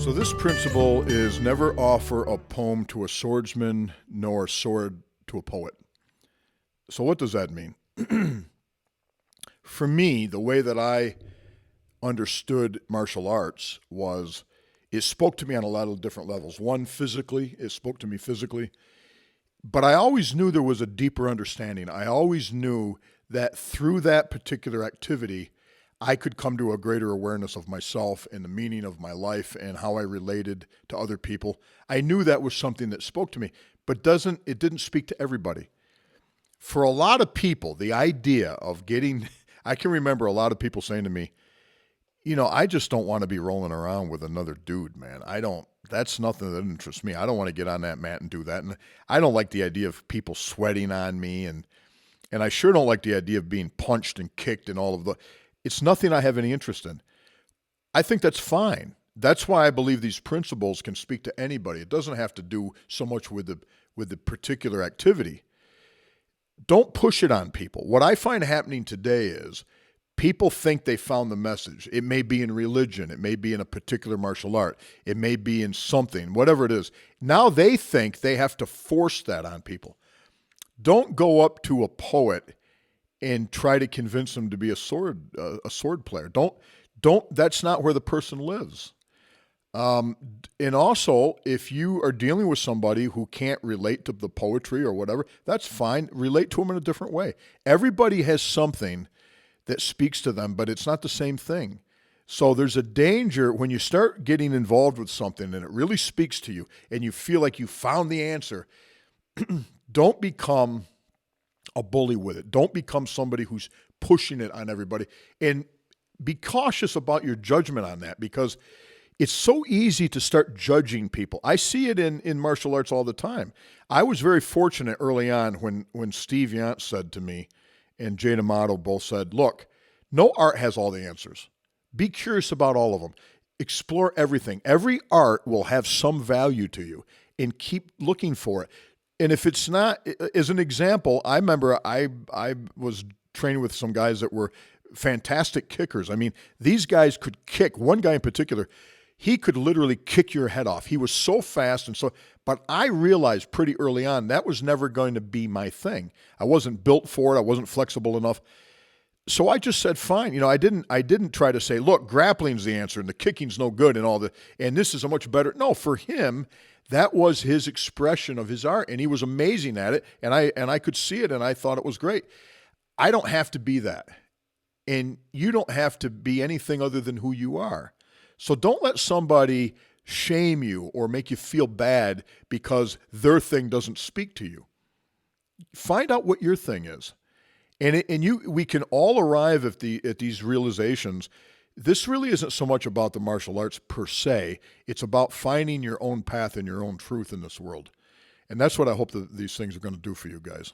So this principle is never offer a poem to a swordsman nor a sword to a poet. So what does that mean? For me, the way that I understood martial arts was it spoke to me on a lot of different levels. One, physically, it spoke to me physically. But I always knew there was a deeper understanding. I always knew that through that particular activity, I could come to a greater awareness of myself and the meaning of my life and how I related to other people. I knew that was something that spoke to me, but it didn't speak to everybody. For a lot of people, the idea of I can remember a lot of people saying to me, I just don't want to be rolling around with another dude, man. That's nothing that interests me. I don't want to get on that mat and do that. And I don't like the idea of people sweating on me. And I sure don't like the idea of being punched and kicked and all of it's nothing I have any interest in. I think that's fine. That's why I believe these principles can speak to anybody. It doesn't have to do so much with the particular activity. Don't push it on people. What I find happening today is people think they found the message. It may be in religion. It may be in a particular martial art. It may be in something, whatever it is. Now they think they have to force that on people. Don't go up to a poet and try to convince them to be a sword player. Don't. That's not where the person lives. And also, if you are dealing with somebody who can't relate to the poetry or whatever, that's fine. Relate to them in a different way. Everybody has something that speaks to them, but it's not the same thing. So there's a danger when you start getting involved with something and it really speaks to you and you feel like you found the answer. Don't become a bully with it. Don't become somebody who's pushing it on everybody. And be cautious about your judgment on that because it's so easy to start judging people. I see it in martial arts all the time. I was very fortunate early on when Steve Yant said to me and Jay D'Amato both said, look, no art has all the answers. Be curious about all of them. Explore everything. Every art will have some value to you and keep looking for it. And if it's not, as an example, I remember I was training with some guys that were fantastic kickers. I mean, these guys could kick. One guy in particular, he could literally kick your head off. He was so fast but I realized pretty early on that was never going to be my thing. I wasn't built for it. I wasn't flexible enough. So I just said, fine. I didn't try to say, look, grappling's the answer and the kicking's no good and this is a much better. No, for him, that was his expression of his art, and he was amazing at it, and I could see it, and I thought it was great. I don't have to be that, and you don't have to be anything other than who you are. So don't let somebody shame you or make you feel bad because their thing doesn't speak to you. Find out what your thing is, and we can all arrive at these realizations. This really isn't so much about the martial arts per se. It's about finding your own path and your own truth in this world. And that's what I hope that these things are going to do for you guys.